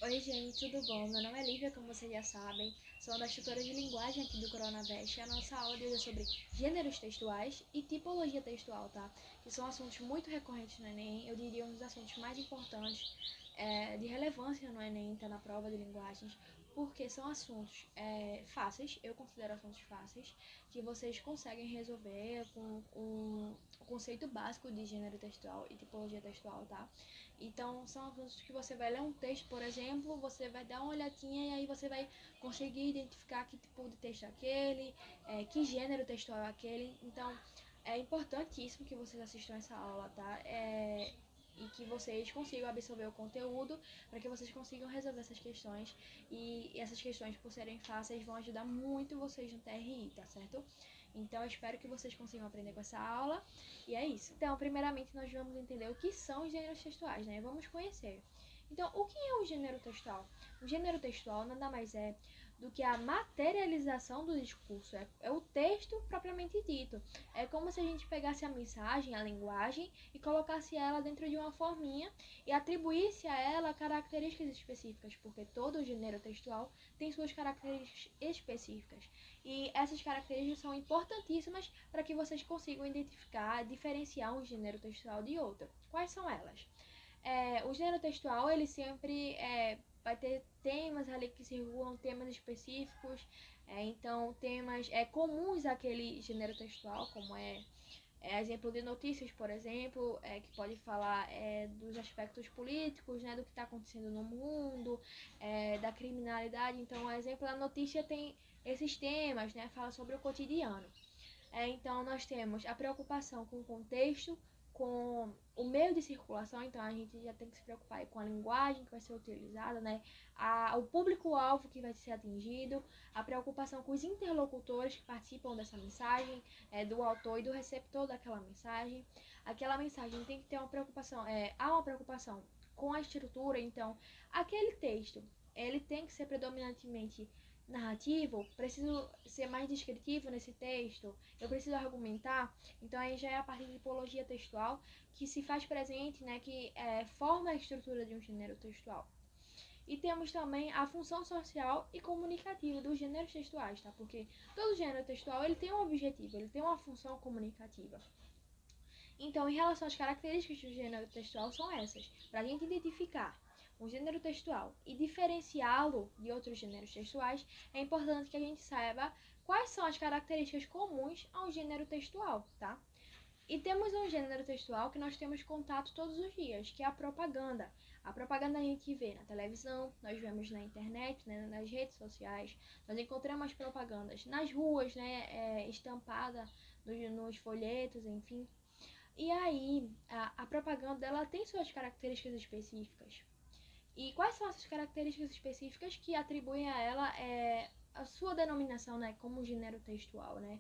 Oi, gente, tudo bom? Meu nome é Lívia, como vocês já sabem, sou uma das tutoras de linguagem aqui do Coronavest. A nossa aula de hoje é sobre gêneros textuais e tipologia textual, tá? Que são assuntos muito recorrentes no Enem, eu diria um dos assuntos mais importantes de relevância no Enem, tá na prova de linguagens, porque são assuntos fáceis, eu considero assuntos fáceis, que vocês conseguem resolver com o conceito básico de gênero textual e tipologia textual, tá? Então, são assuntos que você vai ler um texto, por exemplo, você vai dar uma olhadinha e aí você vai conseguir identificar que tipo de texto é aquele, que gênero textual é aquele. Então, é importantíssimo que vocês assistam essa aula, tá? E que vocês consigam absorver o conteúdo para que vocês consigam resolver essas questões. E essas questões, por serem fáceis, vão ajudar muito vocês no TRI, tá certo? Então, eu espero que vocês consigam aprender com essa aula. E é isso. Então, primeiramente, nós vamos entender o que são os gêneros textuais, né? Vamos conhecer. Então, o que é um gênero textual? O gênero textual nada mais é do que a materialização do discurso. É o texto propriamente dito. É como se a gente pegasse a mensagem, a linguagem, e colocasse ela dentro de uma forminha e atribuísse a ela características específicas, porque todo gênero textual tem suas características específicas. E essas características são importantíssimas para que vocês consigam identificar, diferenciar um gênero textual de outro. Quais são elas? O gênero textual, ele sempre vai ter temas ali que circulam, temas específicos, então temas comuns àquele gênero textual, como exemplo de notícias, por exemplo, que pode falar dos aspectos políticos, né, do que está acontecendo no mundo, da criminalidade. Então, o exemplo da notícia tem esses temas, né, fala sobre o cotidiano. Então, nós temos a preocupação com o contexto, com o meio de circulação, então a gente já tem que se preocupar com a linguagem que vai ser utilizada, né? O público-alvo que vai ser atingido, a preocupação com os interlocutores que participam dessa mensagem, do autor e do receptor daquela mensagem. Aquela mensagem tem que ter uma preocupação, há uma preocupação com a estrutura, então aquele texto, ele tem que ser predominantemente narrativo, preciso ser mais descritivo nesse texto, eu preciso argumentar. Então aí já é a parte de tipologia textual que se faz presente, né, que forma a estrutura de um gênero textual. E temos também a função social e comunicativa dos gêneros textuais, tá? Porque todo gênero textual ele tem um objetivo, ele tem uma função comunicativa. Então, em relação às características do gênero textual, são essas. Para a gente identificar um gênero textual e diferenciá-lo de outros gêneros textuais, é importante que a gente saiba quais são as características comuns ao gênero textual, tá? E temos um gênero textual que nós temos contato todos os dias, que é a propaganda. A propaganda a gente vê na televisão, nós vemos na internet, né, nas redes sociais, nós encontramos propagandas nas ruas, né, estampada nos folhetos, enfim. E aí, a propaganda ela tem suas características específicas. E quais são essas características específicas que atribuem a ela a sua denominação, né, como gênero textual, né?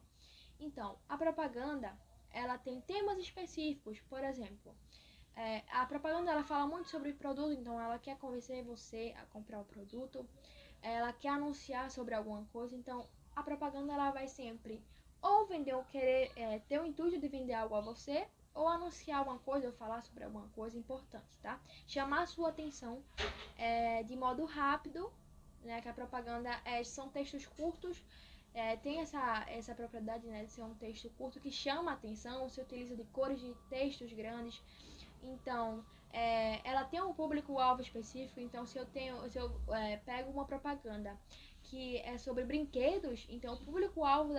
Então, a propaganda ela tem temas específicos, por exemplo, a propaganda ela fala muito sobre o produto, então ela quer convencer você a comprar o produto, ela quer anunciar sobre alguma coisa, então a propaganda ela vai sempre ou vender ou querer ter o intuito de vender algo a você, ou anunciar alguma coisa, ou falar sobre alguma coisa importante, tá? Chamar a sua atenção de modo rápido, né? Que a propaganda são textos curtos, tem essa propriedade, né, de ser um texto curto que chama a atenção, se utiliza de cores de textos grandes. Então, ela tem um público-alvo específico, então se eu pego uma propaganda que é sobre brinquedos, então o público-alvo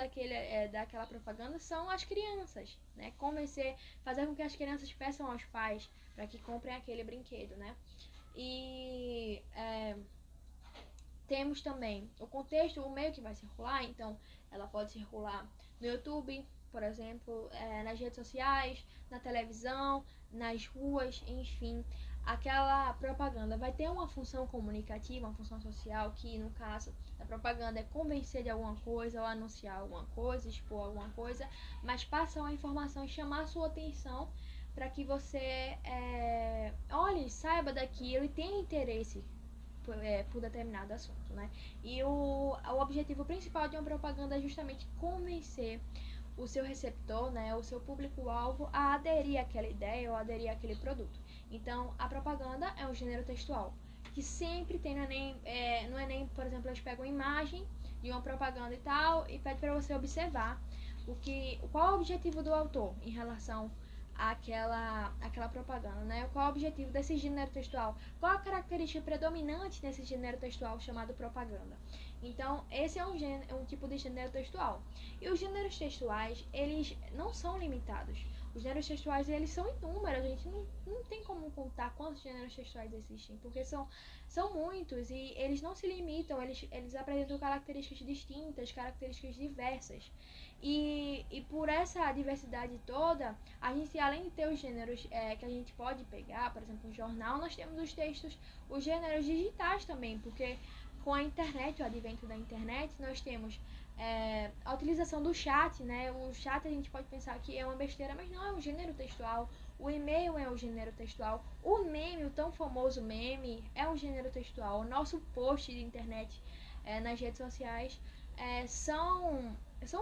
daquela propaganda são as crianças, né? Convencer, fazer com que as crianças peçam aos pais para que comprem aquele brinquedo, né? E temos também o contexto, o meio que vai circular, então ela pode circular no YouTube, por exemplo, nas redes sociais, na televisão, nas ruas, enfim. Aquela propaganda vai ter uma função comunicativa, uma função social, que no caso da propaganda é convencer de alguma coisa, ou anunciar alguma coisa, expor alguma coisa, mas passa uma informação e chamar a sua atenção para que você olhe, saiba daquilo e tenha interesse por determinado assunto, né? E o objetivo principal de uma propaganda é justamente convencer o seu receptor, né, o seu público-alvo a aderir àquela ideia ou aderir àquele produto. Então, a propaganda é um gênero textual que sempre tem no Enem. No Enem, por exemplo, eles pegam imagem de uma propaganda e tal e pedem para você observar qual é o objetivo do autor em relação àquela propaganda, né? Qual é o objetivo desse gênero textual? Qual a característica predominante desse gênero textual chamado propaganda? Então, esse é um tipo de gênero textual. E os gêneros textuais, eles não são limitados. Os gêneros textuais, eles são inúmeros. A gente não tem como contar quantos gêneros textuais existem, porque são muitos e eles não se limitam, eles apresentam características distintas, características diversas. E por essa diversidade toda, a gente, além de ter os gêneros que a gente pode pegar, por exemplo, no jornal, nós temos os textos, os gêneros digitais também, porque com a internet, o advento da internet, nós temos a utilização do chat, né? O chat a gente pode pensar que é uma besteira, mas não, é um gênero textual. O e-mail é um gênero textual. O meme, o tão famoso meme, é um gênero textual. O nosso post de internet nas redes sociais são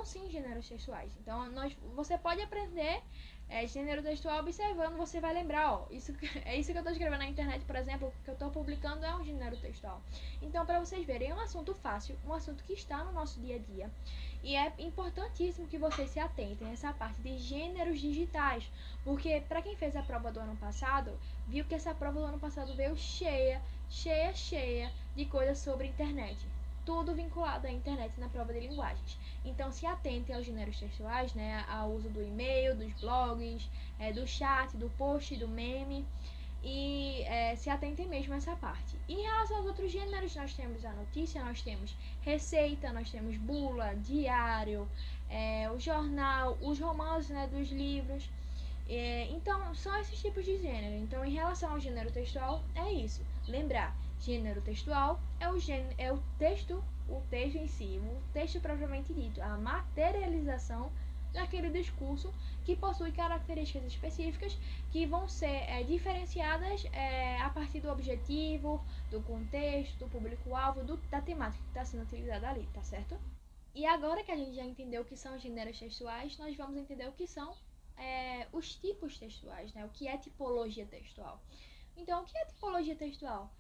sim gêneros textuais. Então, você pode aprender gênero textual observando, você vai lembrar, ó, é isso que eu estou escrevendo na internet, por exemplo, que eu estou publicando é um gênero textual. Então, para vocês verem, é um assunto fácil, um assunto que está no nosso dia a dia. E é importantíssimo que vocês se atentem a essa parte de gêneros digitais, porque para quem fez a prova do ano passado, viu que essa prova do ano passado veio cheia de coisas sobre internet. Tudo vinculado à internet na prova de linguagens. Então, se atentem aos gêneros textuais, né, ao uso do e-mail, dos blogs, do chat, do post, do meme, e se atentem mesmo a essa parte. E em relação aos outros gêneros, nós temos a notícia, nós temos receita, nós temos bula, diário, o jornal, os romances, né, dos livros. Então, são esses tipos de gênero. Então, em relação ao gênero textual, é isso. Lembrar, gênero textual é o texto em si, o texto propriamente dito, a materialização daquele discurso que possui características específicas que vão ser diferenciadas a partir do objetivo, do contexto, do público-alvo, da temática que está sendo utilizada ali, tá certo? E agora que a gente já entendeu o que são gêneros textuais, nós vamos entender o que são os tipos textuais, né? O que é tipologia textual. Então, o que é tipologia textual?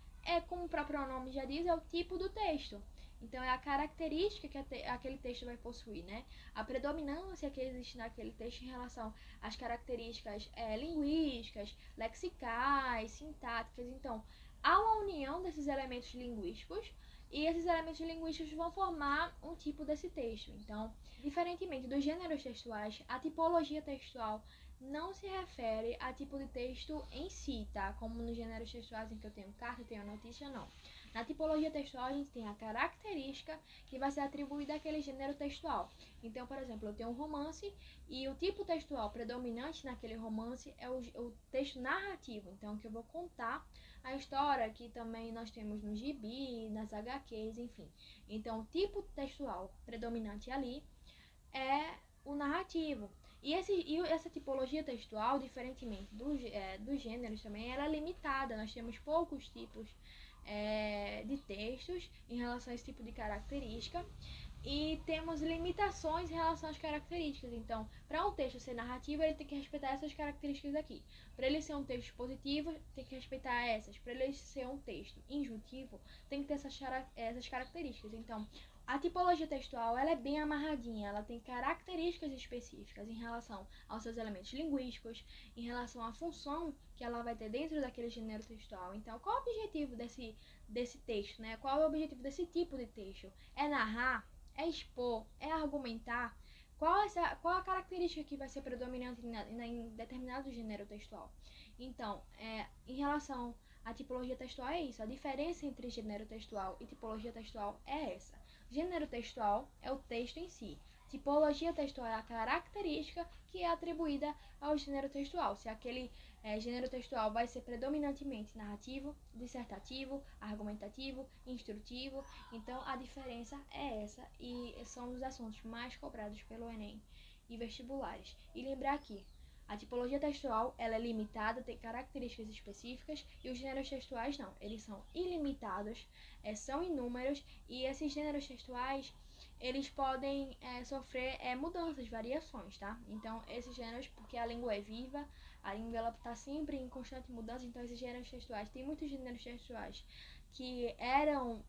Como o próprio nome já diz, é o tipo do texto. Então, é a característica que aquele texto vai possuir, né? A predominância que existe naquele texto em relação às características linguísticas, lexicais, sintáticas. Então, há uma união desses elementos linguísticos e esses elementos linguísticos vão formar um tipo desse texto. Então, diferentemente dos gêneros textuais, a tipologia textual não se refere a tipo de texto em si, tá? Como nos gêneros textuais em que eu tenho carta, tenho notícia, não. Na tipologia textual, a gente tem a característica que vai ser atribuída àquele gênero textual. Então, por exemplo, eu tenho um romance e o tipo textual predominante naquele romance é o texto narrativo. Então, que eu vou contar a história que também nós temos no gibi, nas HQs, enfim. Então, o tipo textual predominante ali é o narrativo. E essa tipologia textual, diferentemente dos gêneros também, ela é limitada. Nós temos poucos tipos de textos em relação a esse tipo de característica e temos limitações em relação às características. Então, para um texto ser narrativo, ele tem que respeitar essas características aqui. Para ele ser um texto positivo, tem que respeitar essas. Para ele ser um texto injuntivo, tem que ter essas características. Então, a tipologia textual ela é bem amarradinha, ela tem características específicas em relação aos seus elementos linguísticos, em relação à função que ela vai ter dentro daquele gênero textual. Então, qual é o objetivo desse texto, né? Qual é o objetivo desse tipo de texto? É narrar? É expor? É argumentar? Qual a característica que vai ser predominante em determinado gênero textual? Então, em relação à tipologia textual é isso. A diferença entre gênero textual e tipologia textual é essa. Gênero textual é o texto em si. Tipologia textual é a característica que é atribuída ao gênero textual. Se aquele gênero textual vai ser predominantemente narrativo, dissertativo, argumentativo, instrutivo. Então, a diferença é essa e são os assuntos mais cobrados pelo Enem e vestibulares. E lembrar aqui, a tipologia textual ela é limitada, tem características específicas e os gêneros textuais não. Eles são ilimitados, são inúmeros e esses gêneros textuais eles podem sofrer mudanças, variações, tá? Então, esses gêneros, porque a língua é viva, a língua ela tá sempre em constante mudança, então esses gêneros textuais, tem muitos gêneros textuais que eram,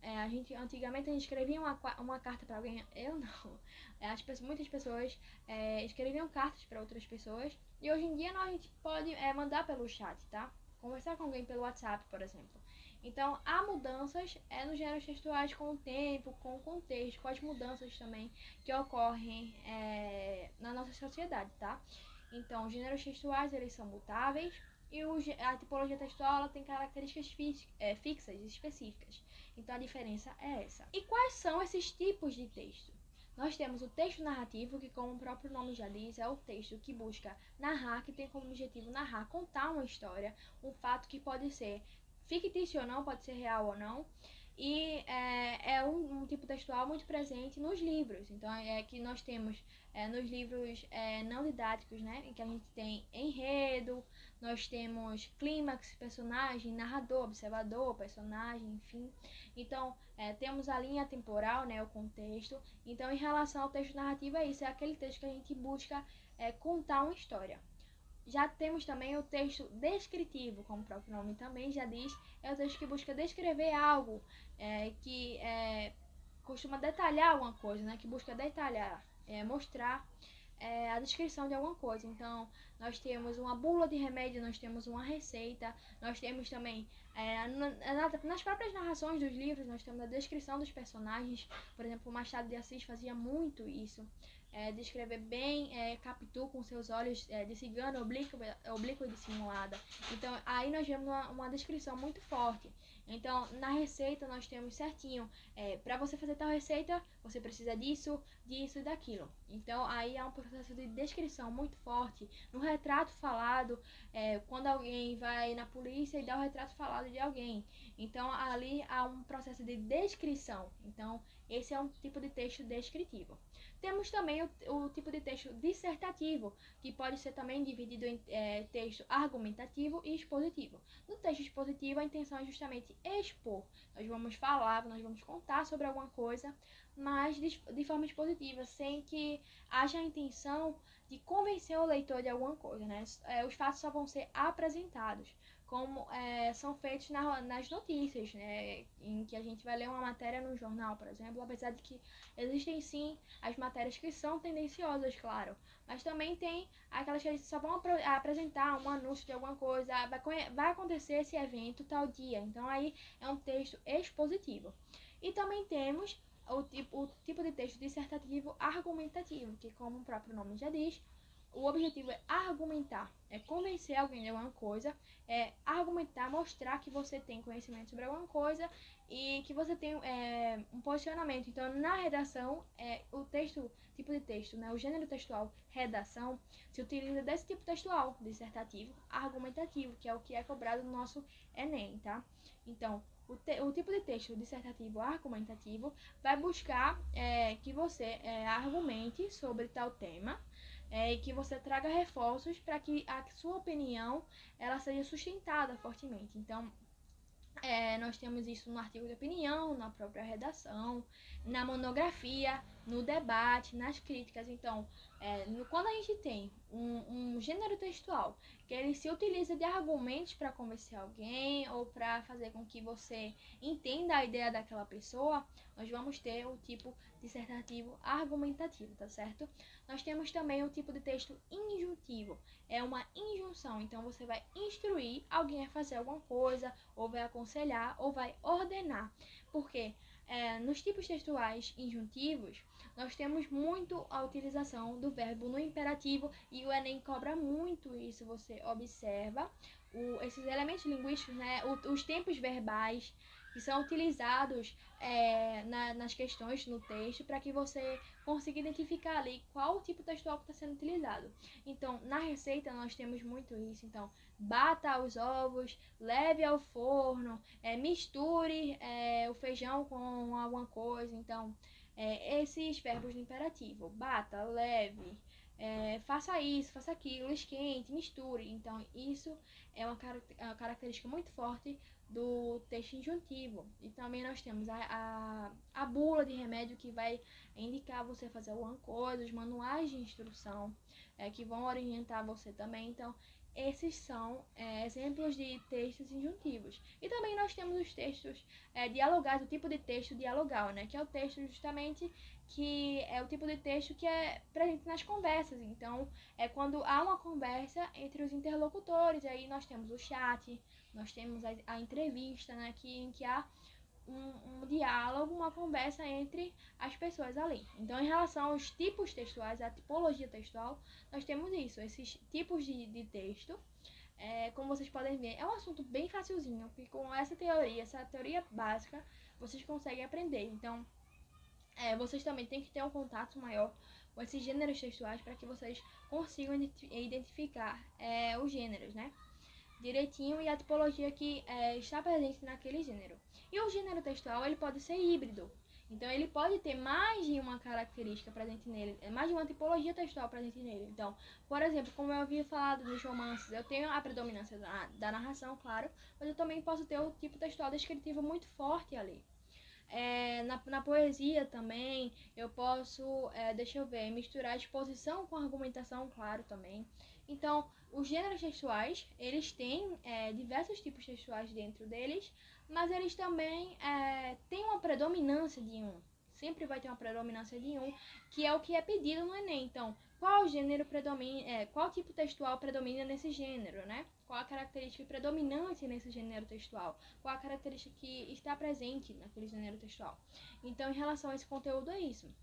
antigamente a gente escrevia uma carta para alguém, eu não, muitas pessoas escreviam cartas para outras pessoas, e hoje em dia a gente pode mandar pelo chat, tá? Conversar com alguém pelo WhatsApp, por exemplo. Então, há mudanças nos gêneros textuais com o tempo, com o contexto, com as mudanças também que ocorrem na nossa sociedade, tá? Então, os gêneros textuais, eles são mutáveis e a tipologia textual ela tem características fixas e específicas. Então, a diferença é essa. E quais são esses tipos de texto? Nós temos o texto narrativo, que como o próprio nome já diz, é o texto que busca narrar, que tem como objetivo narrar, contar uma história, um fato que pode ser fictício ou não, pode ser real ou não, e é um tipo textual muito presente nos livros. Então, que nós temos nos livros não didáticos, né, em que a gente tem enredo, nós temos clímax, personagem, narrador, observador, personagem, enfim. Então, temos a linha temporal, né, o contexto. Então, em relação ao texto narrativo, é isso, é aquele texto que a gente busca contar uma história. Já temos também o texto descritivo, como o próprio nome também já diz, é o texto que busca descrever algo, que costuma detalhar alguma coisa, né? Que busca detalhar, mostrar a descrição de alguma coisa. Então, nós temos uma bula de remédio, nós temos uma receita, nós temos também, nas próprias narrações dos livros, nós temos a descrição dos personagens. Por exemplo, o Machado de Assis fazia muito isso. Descrever bem Capitu com seus olhos de cigana, oblíqua e dissimulada. Então, aí nós vemos uma descrição muito forte. Então, na receita nós temos certinho, para você fazer tal receita, você precisa disso, disso e daquilo. Então, aí há um processo de descrição muito forte. No retrato falado, quando alguém vai na polícia e dá o retrato falado de alguém. Então, ali há um processo de descrição. Então, esse é um tipo de texto descritivo. Temos também o tipo de texto dissertativo, que pode ser também dividido em texto argumentativo e expositivo. No texto expositivo, a intenção é justamente expor. Nós vamos falar, nós vamos contar sobre alguma coisa, mas de forma expositiva, sem que haja a intenção de convencer o leitor de alguma coisa, né? Os fatos só vão ser apresentados, como são feitos nas notícias, né? Em que a gente vai ler uma matéria no jornal, por exemplo, apesar de que existem sim as matérias que são tendenciosas, claro, mas também tem aquelas que só vão apresentar um anúncio de alguma coisa, vai acontecer esse evento tal dia, então aí é um texto expositivo. E também temos o tipo de texto dissertativo argumentativo, que como o próprio nome já diz, o objetivo é argumentar, é convencer alguém de alguma coisa, é argumentar, mostrar que você tem conhecimento sobre alguma coisa e que você tem um posicionamento. Então, na redação, o tipo de texto, né, o gênero textual redação, se utiliza desse tipo textual, dissertativo, argumentativo, que é o que é cobrado no nosso Enem, tá? Então, o tipo de texto dissertativo argumentativo vai buscar que você argumente sobre tal tema, e que você traga reforços para que a sua opinião ela seja sustentada fortemente. Então, nós temos isso no artigo de opinião, na própria redação, na monografia, no debate, nas críticas. Então, quando a gente tem um gênero textual que ele se utiliza de argumentos para convencer alguém ou para fazer com que você entenda a ideia daquela pessoa, nós vamos ter o tipo dissertativo argumentativo, tá certo? Nós temos também o tipo de texto injuntivo. É uma injunção, então você vai instruir alguém a fazer alguma coisa, ou vai aconselhar, ou vai ordenar. Porque nos tipos textuais injuntivos, nós temos muito a utilização do verbo no imperativo, e o Enem cobra muito isso, você observa. Esses elementos linguísticos, né, os tempos verbais que são utilizados nas questões no texto, para que você consiga identificar ali qual o tipo textual que está sendo utilizado. Então, na receita nós temos muito isso. Então, bata os ovos, leve ao forno, misture o feijão com alguma coisa. Então, esses verbos no imperativo, bata, leve, faça isso, faça aquilo, esquente, misture. Então, isso é uma característica muito forte do texto injuntivo. E também nós temos a bula de remédio, que vai indicar você fazer alguma coisa, os manuais de instrução que vão orientar você também. Então, esses são exemplos de textos injuntivos. E também nós temos os textos dialogados, o tipo de texto dialogal, né? Que é o texto justamente que é o tipo de texto que é presente nas conversas. Então, é quando há uma conversa entre os interlocutores, aí nós temos o chat, nós temos a entrevista, né? Em que há um diálogo, uma conversa entre as pessoas ali. Então, em relação aos tipos textuais, a tipologia textual, nós temos isso, esses tipos de texto. Como vocês podem ver, é um assunto bem facilzinho, porque com essa teoria básica, vocês conseguem aprender. Então, vocês também têm que ter um contato maior com esses gêneros textuais para que vocês consigam identificar os gêneros, né? Direitinho, e a tipologia que está presente naquele gênero. E o gênero textual, ele pode ser híbrido. Então, ele pode ter mais de uma característica presente nele, mais de uma tipologia textual presente nele. Então, por exemplo, como eu havia falado dos romances, eu tenho a predominância da narração, claro, mas eu também posso ter o tipo textual descritivo muito forte ali. Na poesia também, eu posso, misturar exposição com argumentação, claro, também. Então, os gêneros textuais, eles têm diversos tipos textuais dentro deles, mas eles também têm uma predominância de um. Sempre vai ter uma predominância de um, que é o que é pedido no Enem. Então, qual gênero predomina, qual tipo textual predomina nesse gênero, né? Qual a característica predominante nesse gênero textual? Qual a característica que está presente naquele gênero textual? Então, em relação a esse conteúdo, é isso.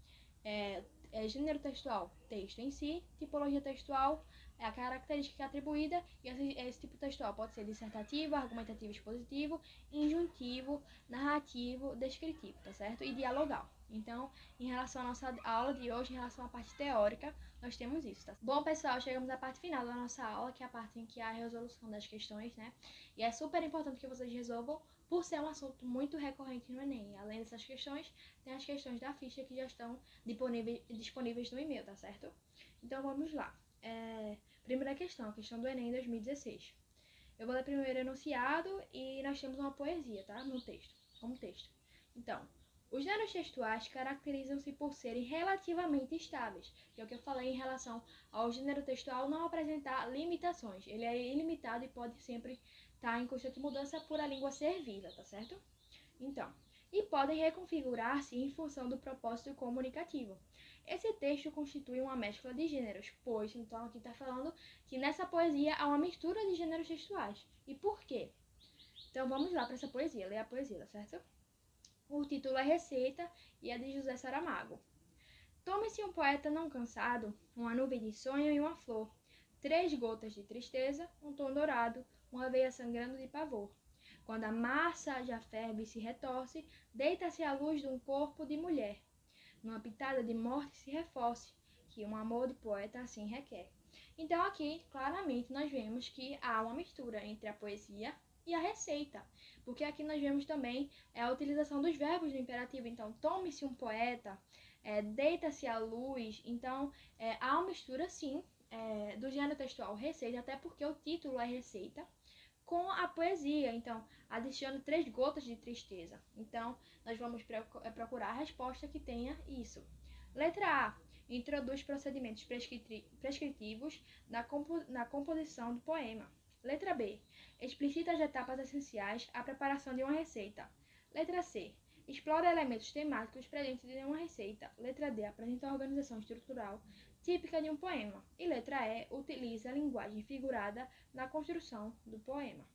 Gênero textual, texto em si. Tipologia textual é a característica atribuída, e esse tipo textual pode ser dissertativo, argumentativo, expositivo, injuntivo, narrativo, descritivo, tá certo? E dialogal. Então, em relação à nossa aula de hoje, em relação à parte teórica, nós temos isso, tá? Bom, pessoal, chegamos à parte final da nossa aula, que é a parte em que há a resolução das questões, né? E é super importante que vocês resolvam, por ser um assunto muito recorrente no Enem. Além dessas questões, tem as questões da ficha que já estão disponíveis no e-mail, tá certo? Então, vamos lá. Primeira questão, a questão do Enem 2016. Eu vou ler primeiro o enunciado e nós temos uma poesia, tá? No texto, como texto. Então, os gêneros textuais caracterizam-se por serem relativamente estáveis, que é o que eu falei em relação ao gênero textual não apresentar limitações. Ele é ilimitado e pode sempre estar em constante mudança por a língua ser viva, tá certo? Então, e podem reconfigurar-se em função do propósito comunicativo. Esse texto constitui uma mescla de gêneros, pois, então, aqui está falando que nessa poesia há uma mistura de gêneros textuais. E por quê? Então, vamos lá para essa poesia, ler a poesia, tá certo? O título é Receita e é de José Saramago. Tome-se um poeta não cansado, uma nuvem de sonho e uma flor, 3 gotas de tristeza, um tom dourado, uma veia sangrando de pavor. Quando a massa já ferve e se retorce, deita-se à luz de um corpo de mulher. Numa pitada de morte se reforce, que um amor de poeta assim requer. Então aqui, claramente, nós vemos que há uma mistura entre a poesia e a receita, porque aqui nós vemos também a utilização dos verbos do imperativo. Então, tome-se um poeta, deita-se à luz. Então, há uma mistura, sim, do gênero textual receita, até porque o título é receita, com a poesia. Então, adicione 3 gotas de tristeza. Então, nós vamos procurar a resposta que tenha isso. Letra A. Introduz procedimentos prescritivos na composição do poema. Letra B. Explicita as etapas essenciais à preparação de uma receita. Letra C. Explora elementos temáticos presentes em uma receita. Letra D. Apresenta a organização estrutural típica de um poema. E letra E. Utiliza a linguagem figurada na construção do poema.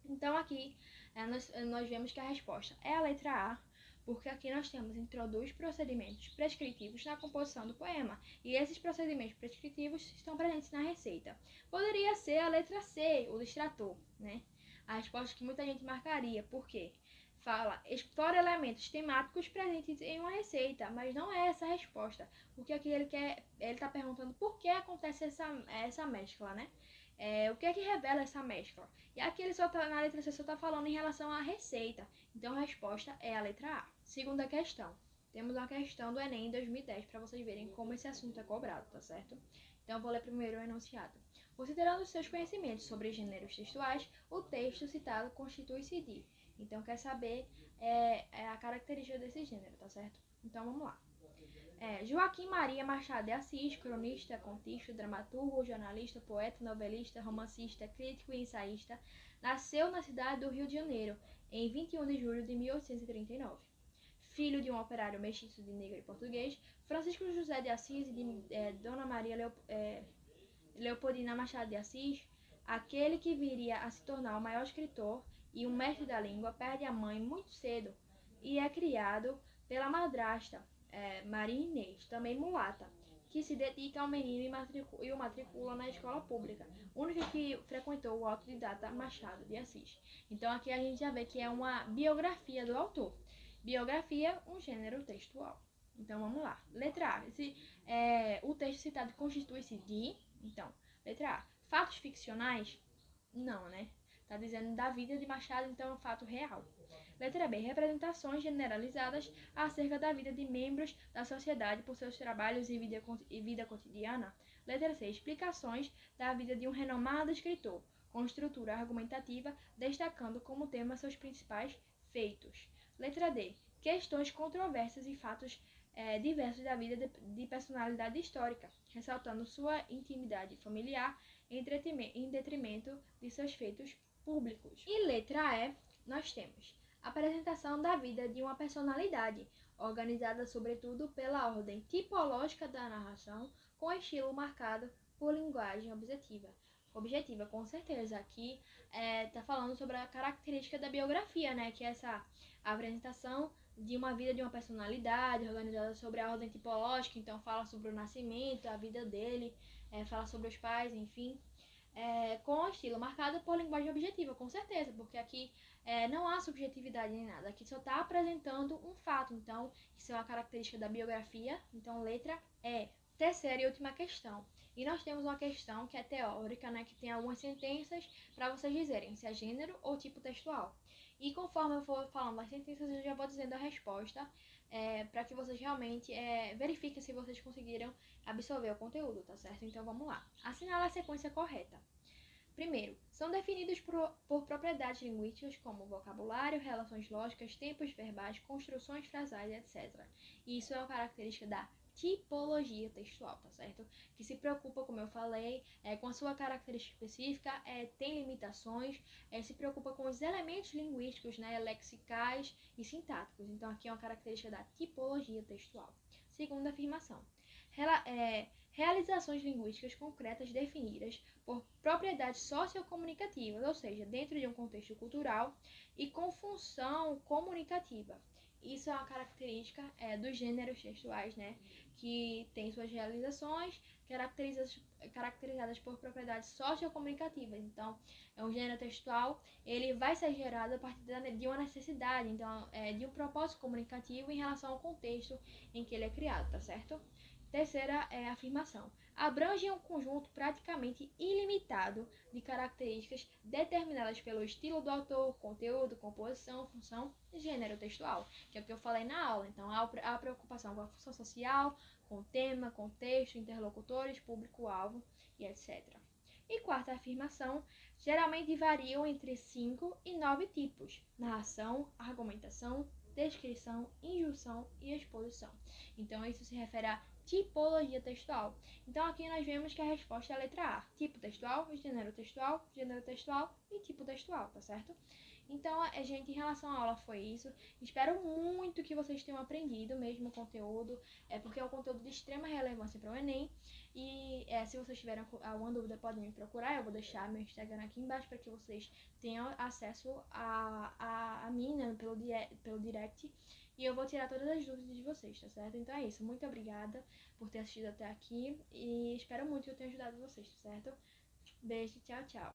Então, aqui nós vemos que a resposta é a letra A, porque aqui nós temos introduz procedimentos prescritivos na composição do poema, e esses procedimentos prescritivos estão presentes na receita. Poderia ser a letra C, o distrator, né? A resposta que muita gente marcaria, por quê? Fala, explora elementos temáticos presentes em uma receita, mas não é essa a resposta, porque aqui ele está perguntando por que acontece essa mescla, né? O que é que revela essa mescla? E aqui na letra C só está falando em relação à receita. Então a resposta é a letra A. Segunda questão. Temos uma questão do Enem 2010 para vocês verem como esse assunto é cobrado, tá certo? Então eu vou ler primeiro o enunciado. Considerando seus conhecimentos sobre gêneros textuais, o texto citado constitui-se de. Então, quer saber a característica desse gênero, tá certo? Então, vamos lá. Joaquim Maria Machado de Assis, cronista, contista, dramaturgo, jornalista, poeta, novelista, romancista, crítico e ensaísta, nasceu na cidade do Rio de Janeiro, em 21 de julho de 1839. Filho de um operário mestiço de negro e português, Francisco José de Assis e de Dona Maria Leopoldina Machado de Assis, aquele que viria a se tornar o maior escritor e um mestre da língua, perde a mãe muito cedo e é criado pela madrasta, Maria Inês, também mulata, que se dedica ao menino e o matricula na escola pública, única que frequentou o autodidata Machado de Assis. Então aqui a gente já vê que é uma biografia do autor. Biografia, um gênero textual. Então vamos lá. Letra A. O texto citado constitui-se de. Então, letra A. Fatos ficcionais? Não, né? Tá dizendo da vida de Machado, então é um fato real. Letra B. Representações generalizadas acerca da vida de membros da sociedade por seus trabalhos e vida cotidiana. Letra C. Explicações da vida de um renomado escritor, com estrutura argumentativa, destacando como tema seus principais feitos. Letra D. Questões controversas e fatos diversos da vida de personalidade histórica, ressaltando sua intimidade familiar em detrimento de seus feitos públicos. E letra E, nós temos apresentação da vida de uma personalidade, organizada sobretudo pela ordem tipológica da narração, com estilo marcado por linguagem objetiva, com certeza. Aqui tá falando sobre a característica da biografia, né? Que é essa apresentação de uma vida de uma personalidade, organizada sobre a ordem tipológica, então fala sobre o nascimento, a vida dele, fala sobre os pais, enfim. Com estilo marcado por linguagem objetiva, com certeza, porque aqui não há subjetividade nem nada, aqui só está apresentando um fato, então isso é uma característica da biografia, então letra E. Terceira e última questão, e nós temos uma questão que é teórica, né, que tem algumas sentenças para vocês dizerem se é gênero ou tipo textual. E conforme eu for falando as sentenças, eu já vou dizendo a resposta, para que vocês realmente verifiquem se vocês conseguiram absorver o conteúdo, tá certo? Então vamos lá. Assinala a sequência correta. Primeiro, são definidos por propriedades linguísticas como vocabulário, relações lógicas, tempos verbais, construções frasais, etc. E isso é uma característica da tipologia textual, tá certo? Que se preocupa, como eu falei, com a sua característica específica, tem limitações, se preocupa com os elementos linguísticos, né, lexicais e sintáticos. Então aqui é uma característica da tipologia textual. Segunda afirmação. Realizações linguísticas concretas definidas por propriedades sociocomunicativas, ou seja, dentro de um contexto cultural e com função comunicativa. Isso é uma característica dos gêneros textuais, né, que tem suas realizações caracterizadas por propriedades sociocomunicativas. Então, é um gênero textual, ele vai ser gerado a partir de uma necessidade, então, de um propósito comunicativo em relação ao contexto em que ele é criado, tá certo? Terceira afirmação. Abrange um conjunto praticamente ilimitado de características determinadas pelo estilo do autor, conteúdo, composição, função e gênero textual, que é o que eu falei na aula. Então, há a preocupação com a função social, com o tema, contexto, interlocutores, público-alvo e etc. E quarta afirmação, geralmente variam entre 5 e 9 tipos: narração, argumentação, descrição, injunção e exposição. Então, isso se refere a tipologia textual. Então, aqui nós vemos que a resposta é a letra A. Tipo textual, gênero textual e tipo textual, tá certo? Então, gente, em relação à aula foi isso. Espero muito que vocês tenham aprendido mesmo o conteúdo, porque é um conteúdo de extrema relevância para o Enem. E se vocês tiverem alguma dúvida, podem me procurar. Eu vou deixar meu Instagram aqui embaixo para que vocês tenham acesso a mim, né, pelo direct. E eu vou tirar todas as dúvidas de vocês, tá certo? Então é isso. Muito obrigada por ter assistido até aqui. E espero muito que eu tenha ajudado vocês, tá certo? Beijo, tchau, tchau.